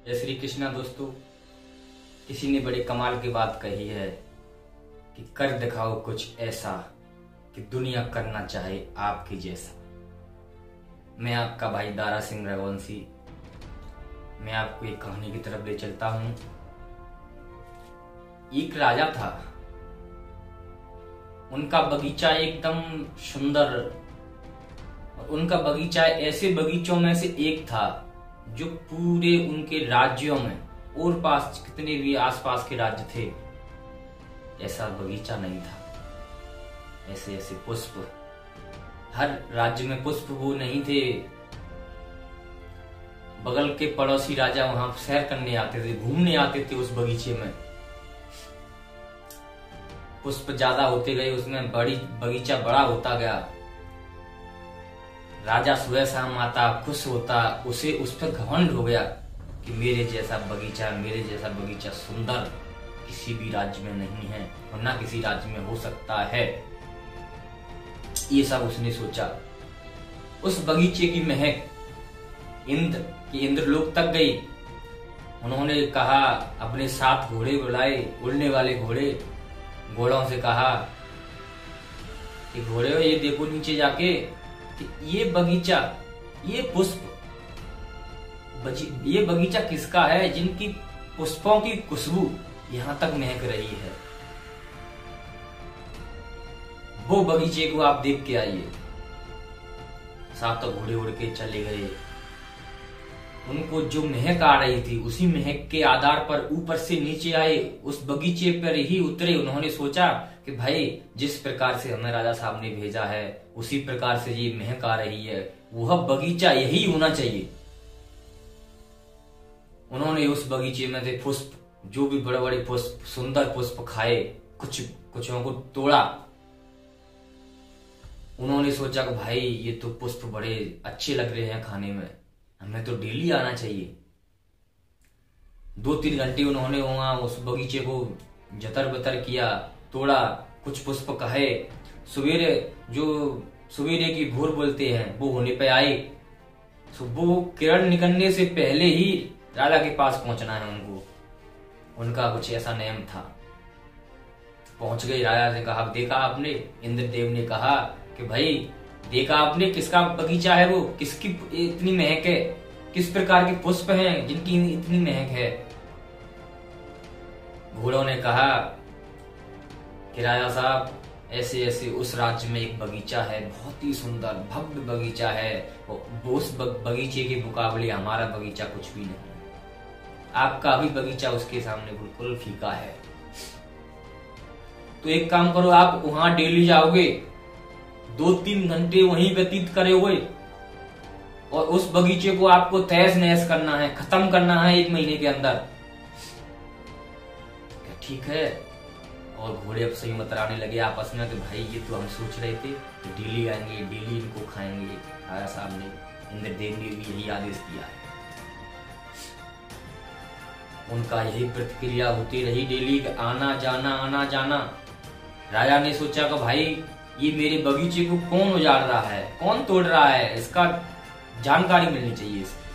जय श्री कृष्णा। दोस्तों, किसी ने बड़े कमाल की बात कही है कि कर दिखाओ कुछ ऐसा कि दुनिया करना चाहे आपके जैसा। मैं आपका भाई दारा सिंह रघुवंशी, मैं आपको एक कहानी की तरफ ले चलता हूं। एक राजा था, उनका बगीचा एकदम सुंदर, उनका बगीचा ऐसे बगीचों में से एक था जो पूरे उनके राज्यों में और पास कितने भी आसपास के राज्य थे, ऐसा बगीचा नहीं था। ऐसे ऐसे पुष्प, हर राज्य में पुष्प वो नहीं थे। बगल के पड़ोसी राजा वहां सैर करने आते थे, घूमने आते थे उस बगीचे में। पुष्प ज्यादा होते गए, उसमें बड़ी बगीचा बड़ा होता गया। राजा सुबह शाम आता, खुश होता, उसे उस पर घमंड हो गया कि मेरे जैसा बगीचा सुंदर किसी भी राज्य में नहीं है और ना किसी राज्य में हो सकता है। ये सब उसने सोचा। उस बगीचे की महक इंद्रलोक तक गई। उन्होंने कहा, अपने साथ घोड़े बुलाए, उड़ने वाले घोड़ों से कहा कि घोड़े ये देखो नीचे जाके कि ये बगीचा, ये पुष्प, ये बगीचा किसका है जिनकी पुष्पों की खुशबू यहां तक महक रही है। वो बगीचे को आप देख के आइए। सात तो घोड़े उड़ के चले गए। उनको जो महक आ रही थी, उसी महक के आधार पर ऊपर से नीचे आए, उस बगीचे पर ही उतरे। उन्होंने सोचा कि भाई जिस प्रकार से हमें राजा साहब ने भेजा है उसी प्रकार से ये महक आ रही है, वह बगीचा यही होना चाहिए। उन्होंने उस बगीचे में से पुष्प, जो भी बड़े बड़े पुष्प, सुंदर पुष्प खाए, कुछों को तोड़ा। उन्होंने सोचा कि भाई ये तो पुष्प बड़े अच्छे लग रहे हैं खाने में, हमें तो डेली आना चाहिए। 2-3 घंटे उन्होंने वहां उस बगीचे को जतर बतर किया, तोड़ा, कुछ पुष्प कहे। सवेरे की भोर बोलते हैं, वो होने पे आए। वो किरण निकलने से पहले ही राजा के पास पहुंचना है उनको। उनका कुछ ऐसा नियम था। पहुंच गए, राजा ने कहा, देखा आपने? इंद्रदेव ने कहा कि भाई देखा आपने किसका बगीचा है, वो किसकी इतनी महक है, किस प्रकार के पुष्प हैं जिनकी इतनी महक है। घोड़ों ने कहा कि राजा साहब, ऐसे ऐसे उस राज्य में एक बगीचा है, बहुत ही सुंदर भव्य बगीचा है। उस बगीचे के मुकाबले हमारा बगीचा कुछ भी नहीं, आपका भी बगीचा उसके सामने बिल्कुल फीका है। तो एक काम करो, आप वहां डेली जाओगे, 2-3 घंटे वहीं व्यतीत करे हुए, और उस बगीचे को आपको तहस नहस करना है, खत्म करना है 1 महीने के अंदर। ठीक है। और घोड़े अब सही मतराने लगे आपस में कि भाई ये तो हम सोच रहे थे कि डेली आएंगे, डेली इनको खाएंगे। राजा साहब ने, इंद्रदेव ने भी यही आदेश दिया है। उनका यही प्रतिक्रिया होती रही, डेली आना जाना। राजा ने सोचा कि भाई ये मेरे बगीचे को कौन उजाड़ रहा है, कौन तोड़ रहा है, इसका जानकारी मिलनी चाहिए इसकी।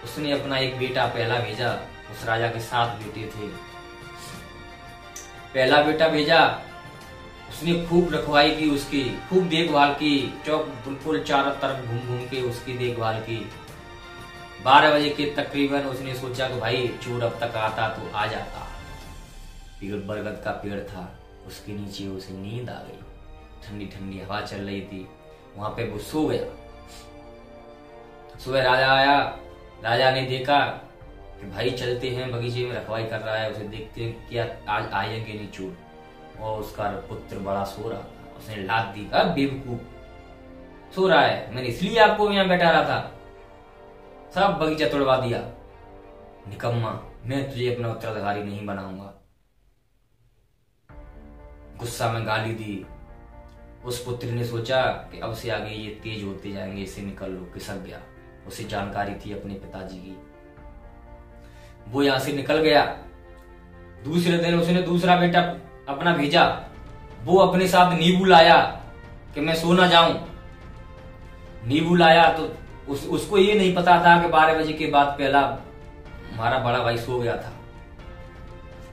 उसने अपना एक बेटा पहला भेजा। उस राजा के 7 बेटे थे। पहला बेटा भेजा, उसने खूब रखवाई की, उसकी खूब देखभाल की, चौक बिल्कुल चारों तरफ घूम घूम के उसकी देखभाल की। 12 बजे के तकरीबन उसने सोचा कि भाई चोर अब तक आता तो आ जाता। पेड़ बरगद का पेड़ था, उसके नीचे उसे नींद आ गई। ठंडी ठंडी हवा चल रही थी, वहां पे वो सो गया। सुबह राजा आया। राजा ने देखा कि भाई चलते हैं, बगीचे में रखवाई कर रहा है, उसे देखते हैं क्या आज आएंगे नहीं चोर। और उसका पुत्र बड़ा सो रहा था। उसने लात दी, अब बेवकूफ, सो रहा है, मैंने इसलिए आपको यहाँ बैठा रहा था, सब बगीचा तोड़वा दिया। निकम्मा, मैं तुझे अपना उत्तराधिकारी नहीं बनाऊंगा। गुस्सा में गाली दी। उस पुत्र ने सोचा कि अब से आगे ये तेज होते जाएंगे, इससे निकल लो, खिसक गया। उसे जानकारी थी अपने पिताजी की। वो यहां से निकल गया। दूसरे दिन उसने दूसरा बेटा अपना भेजा। वो अपने साथ नींबू लाया कि मैं सो ना जाऊं। नींबू लाया तो उसको ये नहीं पता था कि 12 बजे के बाद पहला हमारा बड़ा भाई सो गया था।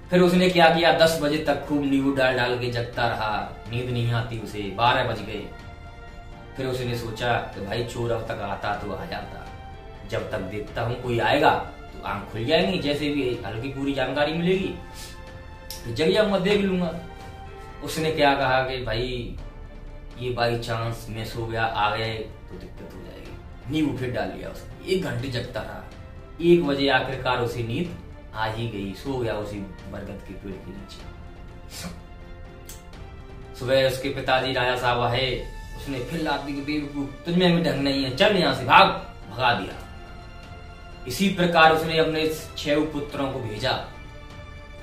फिर उसने क्या किया, 10 बजे तक खूब नींबू डाल डाल के जगता रहा, नींद नहीं आती उसे, 12 बज गए। फिर उसने सोचा कि भाई चोर अब तक आता तो आ जाता, जब तक देखता हूं कोई आएगा तो आंख खुल जाएंगी, जैसे भी हल्की पूरी जानकारी मिलेगी तो जग जाऊंगा, देख लूंगा। उसने क्या कहा कि भाई ये बाई चांस मैं सो गया आ गए तो दिक्कत हो जाएगी। नींबू फिर डाल लिया उसने, 1 घंटे जगता रहा। 1 बजे आखिरकार उसे नींद आ ही गई, सो गया उसी बरगद के पेड़ के नीचे। सुबह उसके पिताजी राजा साहब आए, उसने फिर लात दी कि बेवकूफ, तुझमें भी ढंग नहीं है, चल यहां से भाग, भगा दिया। इसी प्रकार उसने अपने 6 पुत्रों को भेजा,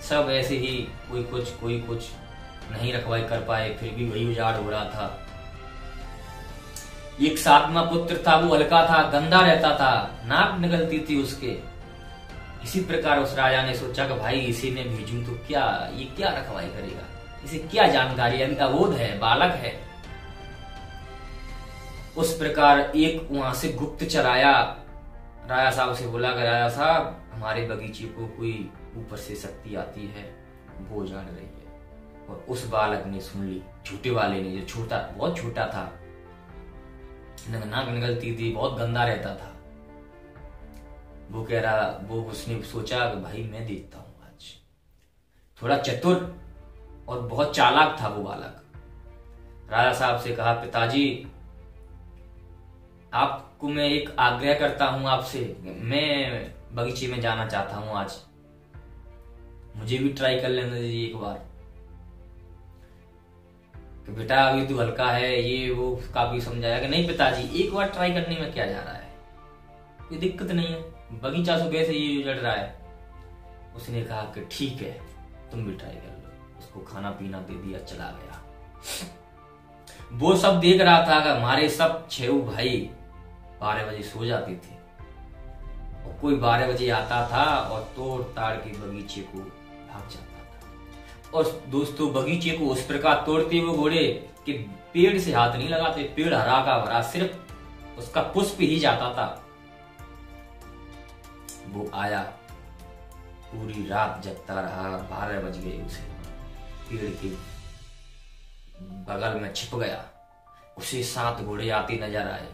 सब ऐसे ही कोई कुछ नहीं रखवाई कर पाए, फिर भी वही उजाड़ हो रहा था। एक 7वां पुत्र था, वो हल्का था, गंदा रहता था, नाक निकलती थी उसके। इसी प्रकार उस राजा ने सोचा कि भाई इसी में भेजूं तो क्या, ये क्या रखवाई करेगा, इसे क्या जानकारी, अभी अबोध है, बालक है। उस प्रकार एक वहां से गुप्तचर आया, राजा साहब से बोला कि राजा साहब हमारे बगीचे को कोई ऊपर से शक्ति आती है, वो जान रही है। और उस बालक ने सुन ली, छोटे वाले ने, जो छोटा, बहुत छोटा था, नाक निकलती थी, बहुत गंदा रहता था। वो कह रहा, वो उसने सोचा कि भाई मैं देखता हूं आज। थोड़ा चतुर और बहुत चालाक था वो बालक। राजा साहब से कहा, पिताजी आपको मैं एक आग्रह करता हूं आपसे, मैं बगीचे में जाना चाहता हूं आज, मुझे भी ट्राई कर लेने दीजिए एक बार। कि बेटा अभी तू हल्का है, ये वो काफी समझाया कि नहीं पिताजी, एक बार ट्राई करने में क्या जा रहा है, कोई दिक्कत नहीं है, बगीचा सुबह से ये उजड़ रहा है। उसने कहा कि ठीक है तुम भी ट्राई कर लो। उसको खाना पीना दे दिया, चला गया। वो सब देख रहा था कि हमारे सब 6 भाई 12 बजे सो जाते थे और कोई 12 बजे आता था और तोड़ ताड़ के बगीचे को भाग जाता था। और दोस्तों बगीचे को उस प्रकार तोड़ते हुए घोड़े कि पेड़ से हाथ नहीं लगाते, पेड़ हरा का भरा, सिर्फ उसका पुष्प ही जाता था। वो आया, पूरी रात जगता रहा, 12 बज गए उसे, पेड़ के बगल में छिप गया। उसे 7 घोड़े आते नजर आए।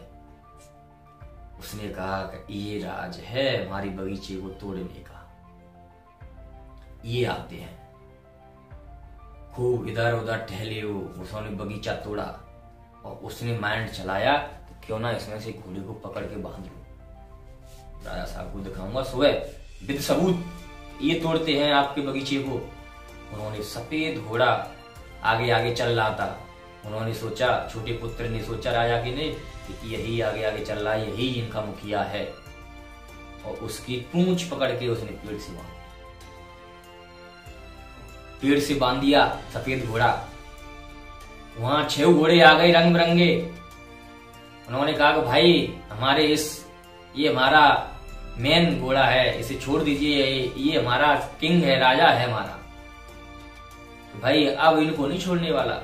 उसने कहा कि ये राज है हमारी बगीचे को तोड़ने का, ये आते हैं। खूब इधर उधर टहले हो, उसने बगीचा तोड़ा और उसने माइंड चलाया क्यों ना इसमें से घोड़े को पकड़ के बांध लो, राजा साहब को दिखाऊंगा सुबह विद सबूत, ये तोड़ते हैं आपके बगीचे को। उन्होंने सफेद घोड़ा आगे आगे चल रहा था। उन्होंने सोचा, छोटे पुत्र ने सोचा राजा के ने कि यही आगे आगे चल रहा है, यही इनका मुखिया है। और उसकी पूंछ पकड़ के उसने पेड़ से बांध दिया सफेद घोड़ा। वहां 6 घोड़े आ गए रंग बिरंगे। उन्होंने कहा कि भाई हमारे ये हमारा मेन घोड़ा है, इसे छोड़ दीजिए, ये हमारा किंग है, राजा है हमारा। तो भाई अब इनको नहीं छोड़ने वाला।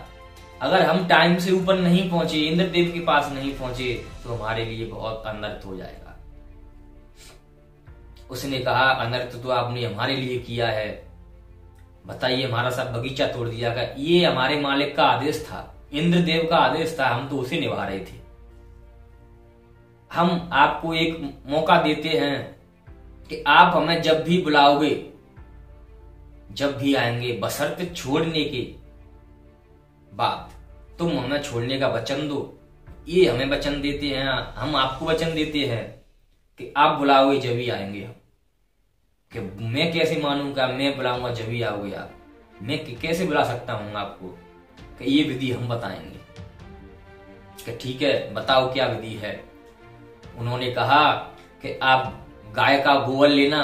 अगर हम टाइम से ऊपर नहीं पहुंचे, इंद्रदेव के पास नहीं पहुंचे तो हमारे लिए बहुत अनर्थ हो जाएगा। उसने कहा अनर्थ तो आपने हमारे लिए किया है, बताइए हमारा सब बगीचा तोड़ दिया गया। ये हमारे मालिक का आदेश था, इंद्रदेव का आदेश था, हम तो उसे निभा रहे थे। हम आपको एक मौका देते हैं कि आप हमें जब भी बुलाओगे, जब भी आएंगे, बशर्ते छोड़ने के बाद तुम हमें छोड़ने का वचन दो। ये हमें वचन देते हैं, हम आपको वचन देते हैं कि आप बुलाओगे जब ही आएंगे हम। कि मैं कैसे मानूंगा, मैं बुलाऊंगा जब ही आओगे आप, मैं कैसे बुला सकता हूं आपको, कि ये विधि हम बताएंगे। कि ठीक है बताओ क्या विधि है। उन्होंने कहा कि आप गाय का गोबर लेना,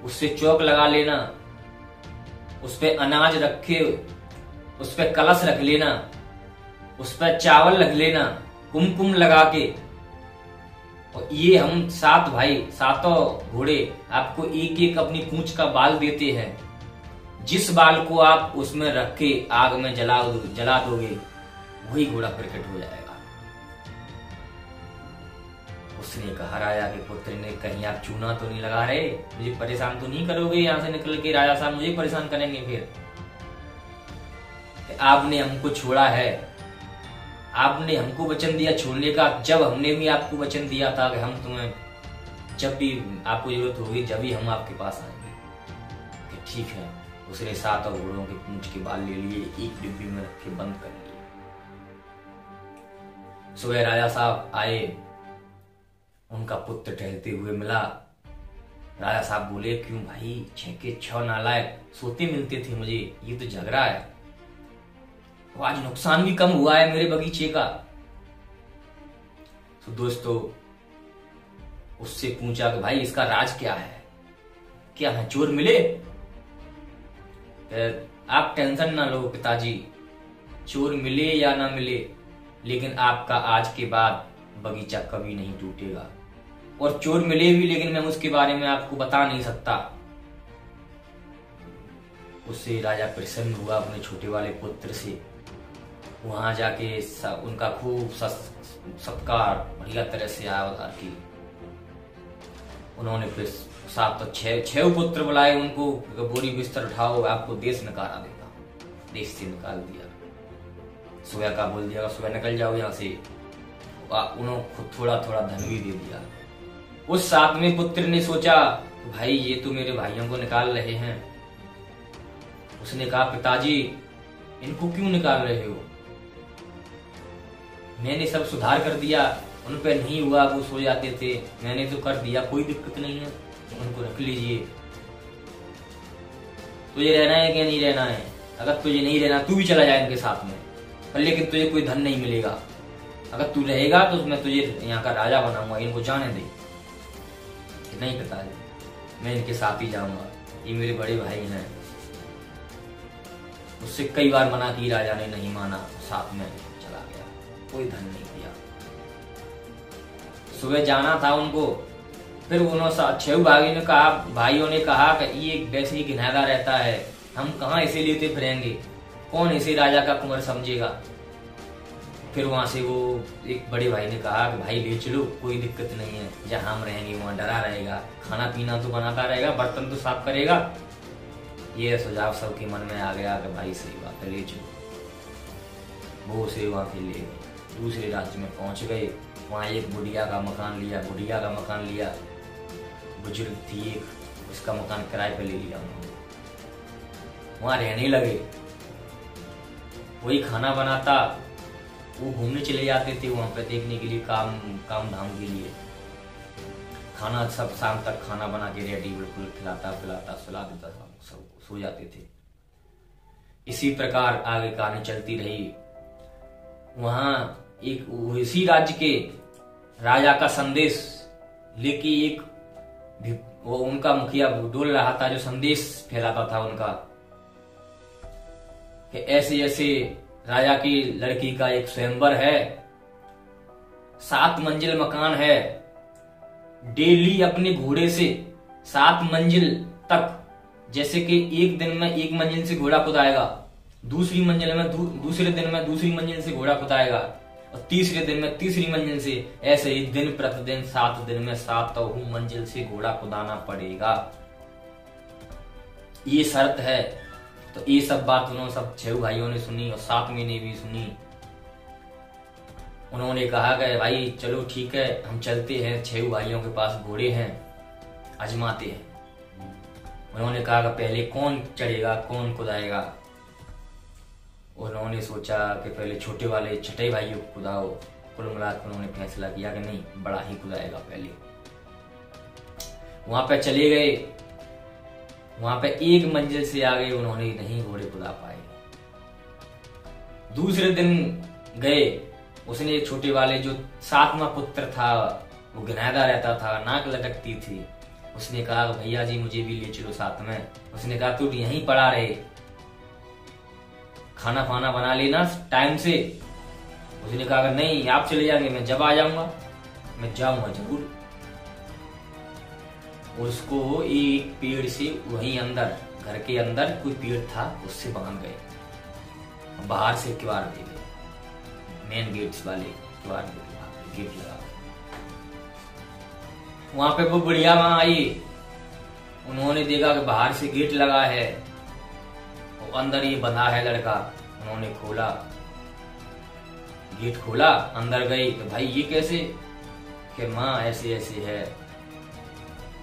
उससे चौक लगा लेना, उस पे अनाज रखे, उस पे कलश रख लेना, उस पे चावल रख लेना कुमकुम लगा के। और ये हम 7 भाई, 7 घोड़े आपको एक एक अपनी पूंछ का बाल देते हैं। जिस बाल को आप उसमें रख के आग में जला दोगे, वही घोड़ा प्रकट हो जाएगा। उसने कहा राजा के पुत्र ने, कहीं आप चूना तो नहीं लगा रहे, मुझे परेशान तो नहीं करोगे यहाँ से निकल के? राजा साहब मुझे परेशान करेंगे फिर? आपने हमको छोड़ा है, आपने हमको वचन दिया छोड़ने का, जब हमने भी आपको वचन दिया था कि हम तुम्हें जब भी आपको जरूरत होगी जब भी हम आपके पास आएंगे। कि ठीक है। उसने 7 घोड़ों के पूंछ के बाल ले लिए, एक डिब्बी में रख के बंद कर लिए। सुबह राजा साहब आए, उनका पुत्र टहलते हुए मिला। राजा साहब बोले, क्यों भाई 6 के 6 नालायक, सोते मिलते थे मुझे, ये तो झगड़ा है। वो आज नुकसान भी कम हुआ है मेरे बगीचे का। तो दोस्तों उससे पूछा कि भाई इसका राज क्या है, क्या है, चोर मिले? आप टेंशन ना लो पिताजी, चोर मिले या ना मिले, लेकिन आपका आज के बाद बगीचा कभी नहीं टूटेगा। और चोर मिले भी, लेकिन मैं उसके बारे में आपको बता नहीं सकता। उससे राजा प्रसन्न हुआ अपने छोटे वाले पुत्र से। वहां जाके उनका खूब सत्कार बढ़िया तरह से आया की। उन्होंने फिर 6 पुत्र बुलाए उनको, बोरी बिस्तर उठाओ, आपको देश नकारा देगा। देश से निकाल दिया। सुबह का बोल दिया सुबह निकल जाओ यहाँ से। उन्होंने खुद थोड़ा थोड़ा धन भी दे दिया। उस 7वें पुत्र ने सोचा, भाई ये तो मेरे भाइयों को निकाल रहे हैं। उसने कहा, पिताजी इनको क्यों निकाल रहे हो? मैंने सब सुधार कर दिया, उन पे नहीं हुआ, वो सो जाते थे, मैंने तो कर दिया, कोई दिक्कत नहीं है, उनको रख लीजिए। तुझे रहना है क्या नहीं रहना है? अगर तुझे नहीं रहना तू भी चला जाए इनके साथ में, पर लेकिन तुझे कोई धन नहीं मिलेगा। अगर तू रहेगा तो मैं तुझे यहाँ का राजा बनाऊंगा, इनको जाने दे। नहीं पिताजी मैं इनके साथ ही जाऊंगा, ये मेरे बड़े भाई हैं। उससे कई बार मना की, राजा ने नहीं माना, साथ में चला गया, कोई धन नहीं दिया। सुबह जाना था उनको, फिर उन्होंने 6 भाइयों ने कहा कि ये वैसे ही घिनादा रहता है, हम कहाँ इसे लेते फिरेंगे, कौन इसे राजा का कुंवर समझेगा। फिर वहां से वो एक बड़े भाई ने कहा कि भाई ले चलो, कोई दिक्कत नहीं है, जहां हम रहेंगे वहां डरा रहेगा, खाना पीना तो बनाता रहेगा, बर्तन तो साफ करेगा। ये सुझाव सबके मन में आ गया कि भाई सही बात है, ले चलो। वो उसे वहां फिर ले गए, दूसरे राज्य में पहुंच गए। वहां एक बुढ़िया का मकान लिया, बुजुर्ग थी एक, उसका मकान किराए पे ले लिया उन्होंने। वहां रहने लगे, वही खाना बनाता, वो घूमने चले जाते थे वहां पे देखने के लिए, काम धाम के लिए। खाना सब शाम तक खाना बना के रेडी, बिल्कुल खिलाता पिलाता सुला देता, सब सो जाते थे। इसी प्रकार आगे कहानी चलती रही। वहां एक इसी राज्य के राजा का संदेश लेके एक वो उनका मुखिया डोल रहा था, जो संदेश फैलाता था उनका कि ऐसे ऐसे राजा की लड़की का एक स्वयंवर है, 7 मंजिल मकान है, डेली अपने घोड़े से 7 मंजिल तक, जैसे कि एक दिन में 1 मंजिल से घोड़ा कुदाएगा, दूसरी मंजिल में दूसरे दिन में दूसरी मंजिल से घोड़ा कुदाएगा, और तीसरे दिन में तीसरी मंजिल से, ऐसे ही दिन प्रतिदिन 7 दिन में 7 मंजिल से घोड़ा कुदाना पड़ेगा, ये शर्त है। तो ये सब बात उन्होंने सब 6 भाइयों ने सुनी और 7वें ने भी सुनी। उन्होंने कहा कि भाई चलो ठीक है, हम चलते हैं, 6 भाइयों के पास घोड़े हैं, आजमाते हैं। उन्होंने कहा कि पहले कौन चढ़ेगा, कौन कुदाएगा। उन्होंने सोचा कि पहले छोटे वाले 6 भाइयों को कुदाओ। कुल मिलाकर उन्होंने फैसला किया कि नहीं, बड़ा ही कुदाएगा पहले। वहां पे चले गए, वहां पे 1 मंजिल से आगे उन्होंने नहीं घोड़े कुदा पाए। दूसरे दिन गए, उसने छोटे वाले जो 7वां पुत्र था, वो गिनादा रहता था, नाक लटकती थी, उसने कहा भैया जी मुझे भी ले चलो साथ में। उसने कहा तू यहीं पड़ा रहे, खाना फाना बना लेना टाइम से। उसने कहा नहीं आप चले जाएंगे, मैं जब आ जाऊंगा, मैं जाऊंगा जरूर। उसको एक पेड़ से वहीं अंदर, घर के अंदर कोई पेड़ था, उससे बांध गए, बाहर से किवाड़ दे गए, मेन गेट्स वाले किवाड़ दे गए, गेट लगा। वहां पे वो बुढ़िया माँ आई। उन्होंने देखा कि बाहर से गेट लगा है और अंदर ये बंधा है लड़का। उन्होंने खोला, गेट खोला, अंदर गई तो भाई ये कैसे? कि माँ ऐसे ऐसे है,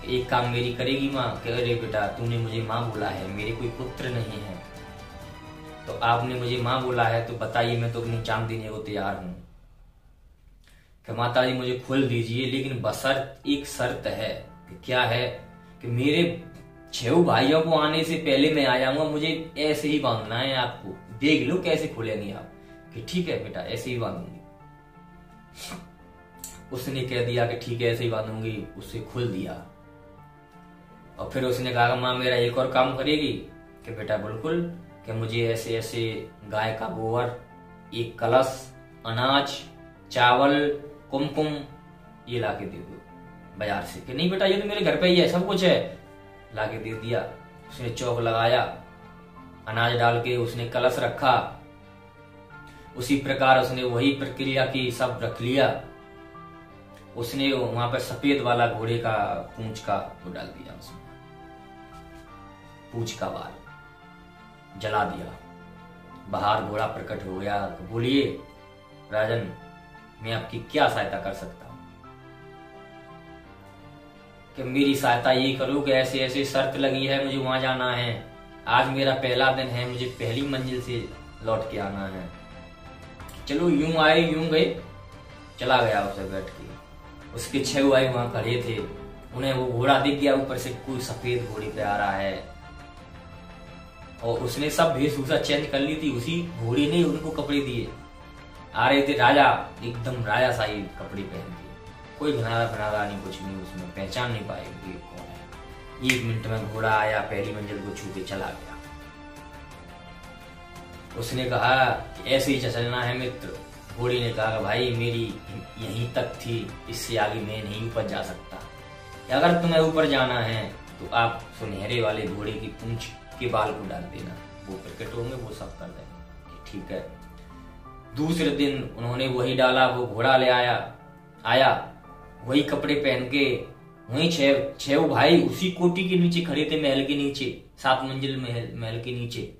एक काम मेरी करेगी माँ? कह अरे बेटा तूने मुझे माँ बोला है, मेरे कोई पुत्र नहीं है, तो आपने मुझे माँ बोला है तो बताइए, मैं तो अपनी जान देने को तैयार हूं। कि माता जी मुझे खोल दीजिए, लेकिन बशर्त एक शर्त है। कि क्या है? कि मेरे 6 भाइयों को आने से पहले मैं आ जाऊंगा, मुझे ऐसे ही बांधना है, आपको देख लो कैसे खोलेंगे आप। कि ठीक है बेटा ऐसे ही बांधूंगी। उसने कह दिया कि ठीक है ऐसे ही बांधूंगी, उससे खोल दिया। और फिर उसने कहा माँ मेरा एक और काम करेगी? कि बेटा बिल्कुल, कि मुझे ऐसे ऐसे गाय का गोबर, एक कलश, अनाज, चावल, कुमकुम ये लाके दे दो बाजार से। कि नहीं बेटा ये तो मेरे घर पे ही है, सब कुछ है। लाके दे दिया। उसने चौक लगाया, अनाज डाल के उसने कलश रखा। उसी प्रकार उसने वही प्रक्रिया की, सब रख लिया। उसने वहां पर सफेद वाला घोड़े का पूंछ का वो डाल दिया, उसमें पूंछ का बाल जला दिया। बाहर घोड़ा प्रकट हो गया। तो बोलिए राजन, मैं आपकी क्या सहायता कर सकता हूं? कि मेरी सहायता ये करो कि ऐसे ऐसे शर्त लगी है, मुझे वहां जाना है, आज मेरा पहला दिन है, मुझे पहली मंजिल से लौट के आना है। चलो यूं आए यूं गए, चला गया उसे बैठ के। उसके 6 भाई वहां खड़े थे, उन्हें वो घोड़ा दिख गया, ऊपर से कोई सफेद घोड़े पे आ रहा है, और उसने सब वेशभूषा चेंज कर ली थी, उसी घोड़े ने उनको कपड़े दिए। आ रहे थे राजा, एकदम राजा शाही कपड़े पहन के, कोई घनारा फनारा नहीं, कुछ नहीं, उसमें पहचान नहीं पाए कि कौन है। 1 मिनट में घोड़ा आया, पहली मंजिल को छू के चला गया। उसने कहा कि ऐसे ही चलना है मित्र। घोड़ी ने कहा भाई मेरी यहीं तक थी, इससे आगे मैं नहीं ऊपर जा सकता, अगर तुम्हें ऊपर जाना है तो आप सुनहरे वाले घोड़े की पूंछ के बाल को डाल देना, वो प्रकट होंगे, वो सब कर देंगे। ठीक है। दूसरे दिन उन्होंने वही डाला, वो घोड़ा ले आया, वही कपड़े पहन के, वही 6 भाई उसी कोठी के नीचे खड़े थे, महल के नीचे, 7 मंजिल महल के नीचे।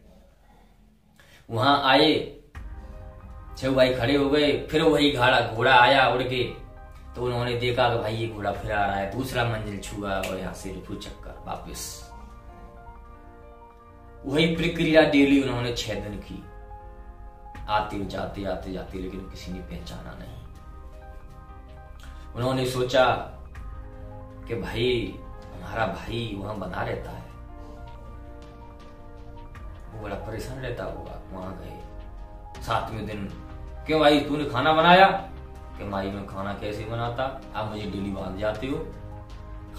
वहां आए, 6 भाई खड़े हो गए, फिर वही घोड़ा आया उड़ के। तो उन्होंने देखा कि भाई ये घोड़ा फिर आ रहा है, दूसरा मंजिल छुआ और यहाँ से रिफू चक्कर वापिस। वही प्रक्रिया डेली उन्होंने 6 दिन की, आते जाते, लेकिन किसी ने पहचाना नहीं। उन्होंने सोचा कि भाई हमारा भाई वहां बना रहता है, वो बड़ा परेशान रहता होगा। वहां गए 7वें दिन, क्यों भाई तूने खाना बनाया? कि भाई मैं खाना कैसे बनाता, आप मुझे डेली बांध जाते हो,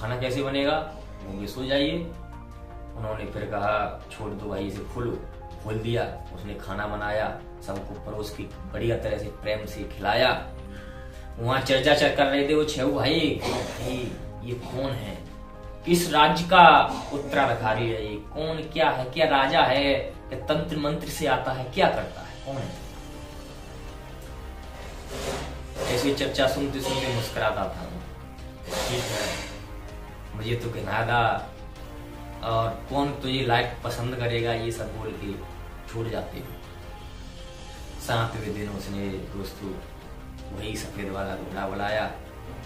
खाना कैसे बनेगा? मुझे सो जाइए। उन्होंने फिर कहा छोड़ दो भाई, इसे खोल दिया। उसने खाना बनाया, सबको परोस के बढ़िया तरह से प्रेम से खिलाया। वहां चर्चा कर रहे थे वो 6 भाई, ये कौन है, किस राज्य का उत्तराधिकारी है, ये कौन, क्या है, क्या राजा है, क्या तंत्र मंत्र से आता है, क्या करता है, कौन है? ऐसी चर्चा सुनते सुनते मुस्कुराता था। ठीक है, मुझे तो घिनादा, और कौन तुझे लाइक पसंद करेगा, ये सब बोल के छोड़ जाते हो। 7वें दिन उसने दोस्तों वही सफेद वाला घोड़ा बुलाया।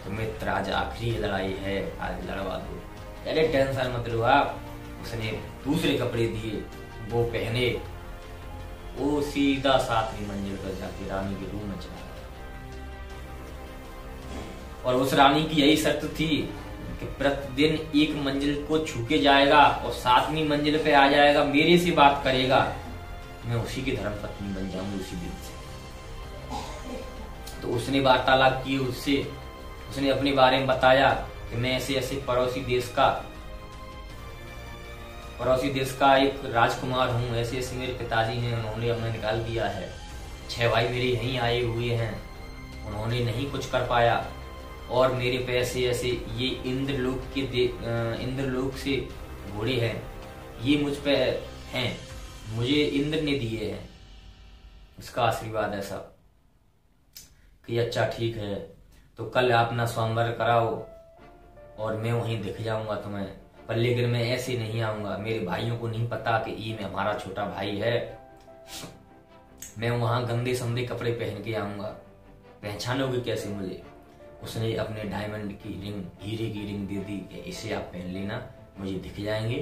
तो मित्र आज आखिरी लड़ाई है, आज लड़वा दो। अरे टेंशन मत लो आप। उसने दूसरे कपड़े दिए, वो पहने, वो सीधा 7वीं मंजिल पर जाके रानी के रूम में चला गया। और उस रानी की यही शर्त थी कि प्रतिदिन 1 मंजिल को छू के जाएगा और 7वीं मंजिल पे आ जाएगा, मेरे से बात करेगा, मैं उसी की धर्म पत्नी बन जाऊंगी उसी दिन से। तो उसने वार्तालाप की उससे, उसने अपने बारे में बताया कि मैं ऐसे ऐसे पड़ोसी देश का एक राजकुमार हूँ, ऐसे ऐसे मेरे पिताजी हैं, उन्होंने हमें निकाल दिया है, 6 भाई मेरे यहीं आए हुए हैं, उन्होंने नहीं कुछ कर पाया, और मेरे पे ऐसे ऐसे ये इंद्रलोक से घोड़े हैं, ये मुझ पे हैं, मुझे इंद्र ने दिए हैं, उसका आशीर्वाद है सब। कि अच्छा ठीक है, तो कल अपना स्वयंवर कराओ, और मैं वहीं दिख जाऊंगा तुम्हें, पर लेकिन मैं ऐसे नहीं आऊंगा, मेरे भाइयों को नहीं पता कि ये में हमारा छोटा भाई है। मैं वहां गंदे संदे कपड़े पहन के आऊंगा, पहचानोगे कैसे मुझे? उसने अपने डायमंड की रिंग, हीरे की रिंग दे दी कि इसे आप पहन लेना, मुझे दिख जाएंगे,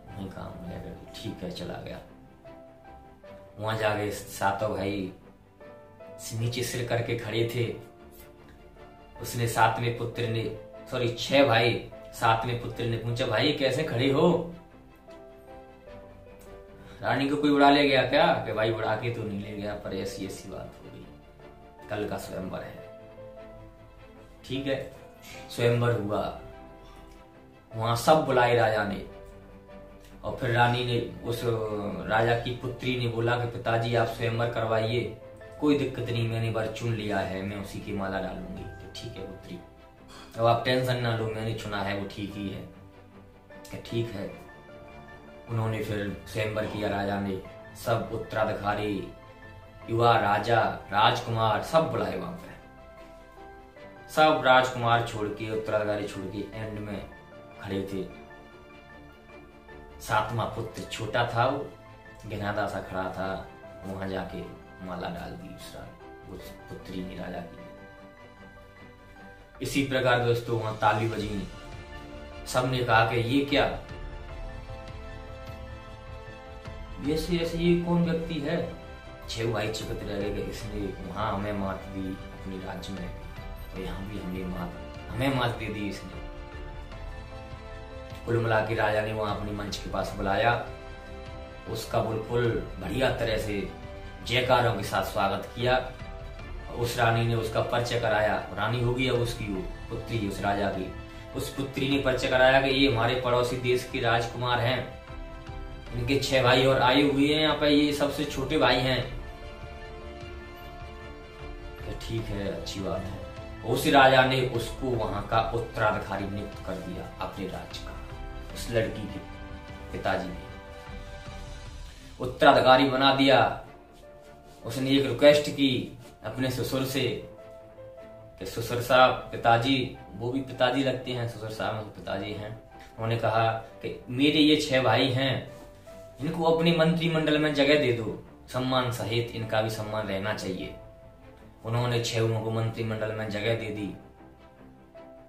वहीं काम हो जाएगा। ठीक है, चला गया। वहां जाके सातों भाई नीचे सिर करके खड़े थे। उसने सातवें पुत्र ने, सॉरी 6 भाई, सातवें पुत्र ने पूछा, भाई कैसे खड़े हो? रानी को कोई उड़ा ले गया क्या? कि भाई उड़ा के तो नहीं ले गया, पर ऐसी ऐसी बात हो गई, कल का स्वयंवर है। ठीक है, स्वयंवर हुआ, वहां सब बुलाए राजा ने। और फिर रानी ने, उस राजा की पुत्री ने बोला कि पिताजी आप स्वयंवर करवाइए, कोई दिक्कत नहीं, मैंने वर चुन लिया है, मैं उसी की माला डालूंगी। तो ठीक है पुत्री, अब आप टेंशन ना लो, मैंने चुना है वो ठीक ही है। कि ठीक है। उन्होंने फिर स्वयंवर किया राजा ने, सब उत्तराधिकारी, युवा राजा, राजकुमार सब बुलाए वहां पे। सब राजकुमार छोड़ के, उत्तराधिकारी छोड़ के एंड में खड़े थे। सातवां पुत्र छोटा था, वो गिनादा सा खड़ा था, वहां जाके माला डाल दी उस पुत्री ने राजा की। इसी प्रकार दोस्तों वहां ताली बजी, सबने कहा कि ये क्या, ऐसे ऐसे ये कौन व्यक्ति है? 6 भाई चकित रह गए, इसने वहां हमें मात दी अपने राज्य में, और यहाँ भी हमें मात दे दी इसने। कुल मिला के राजा ने वहां अपने मंच के पास बुलाया, उसका बिल्कुल बढ़िया तरह से जयकारों के साथ स्वागत किया। उस रानी ने उसका परिचय कराया, रानी होगी अब उसकी वो पुत्री, उस राजा की। उस पुत्री ने परिचय कराया कि ये हमारे पड़ोसी देश के राजकुमार हैं, इनके 6 भाई और आए हुए हैं यहाँ पे, ये सबसे छोटे भाई हैं। ठीक है, अच्छी बात है। उस राजा ने उसको वहां का उत्तराधिकारी नियुक्त कर दिया अपने राज्य का, उस लड़की के पिताजी ने उत्तराधिकारी बना दिया। उसने एक रिक्वेस्ट की अपने ससुर से कि ससुर साहब, पिताजी, वो भी पिताजी लगते हैं, ससुर साहब पिताजी हैं। उन्होंने कहा कि मेरे ये 6 भाई हैं, इनको अपने मंत्रिमंडल में जगह दे दो, सम्मान सहित इनका भी सम्मान रहना चाहिए। उन्होंने 6 को मंत्रिमंडल में जगह दे दी,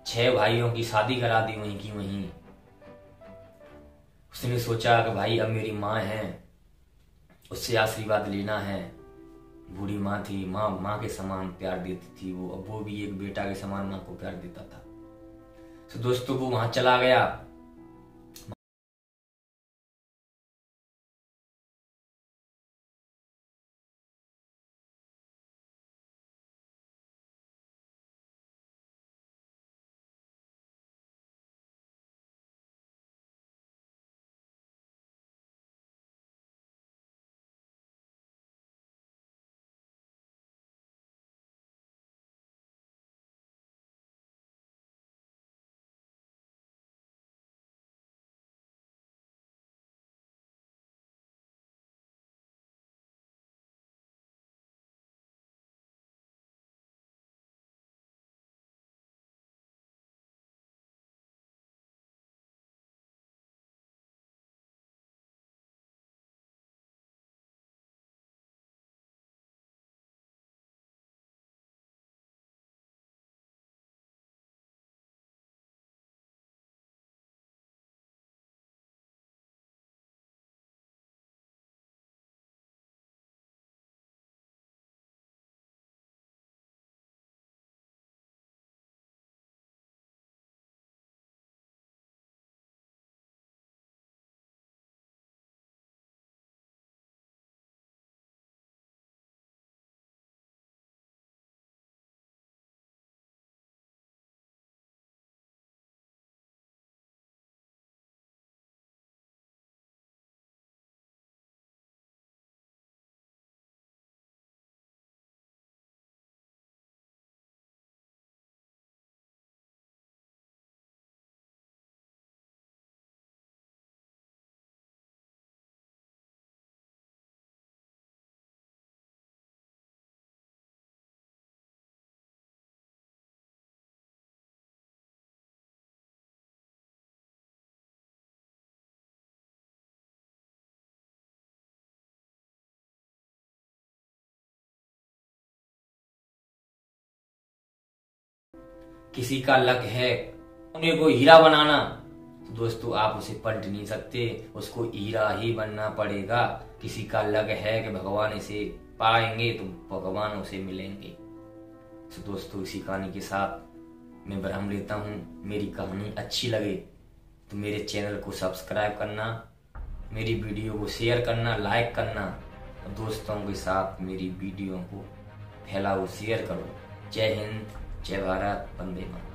6 भाइयों की शादी करा दी वहीं की वहीं। उसने सोचा कि भाई अब मेरी माँ है, उससे आशीर्वाद लेना है। बूढ़ी माँ थी, माँ के समान प्यार देती थी वो, अब वो भी एक बेटा के समान माँ को प्यार देता था। तो दोस्तों वो वहां चला गया। किसी का लक है उन्हें को हीरा बनाना, तो दोस्तों आप उसे पलट नहीं सकते, उसको हीरा ही बनना पड़ेगा। किसी का लक है कि भगवान इसे पाएंगे तो भगवान उसे मिलेंगे। तो दोस्तों इसी कहानी के साथ मैं विराम लेता हूँ। मेरी कहानी अच्छी लगे तो मेरे चैनल को सब्सक्राइब करना, मेरी वीडियो को शेयर करना, लाइक करना और दोस्तों के साथ मेरी वीडियो को फैलाओ, शेयर करो। जय हिंद, जय भारत, वंदे मातरम।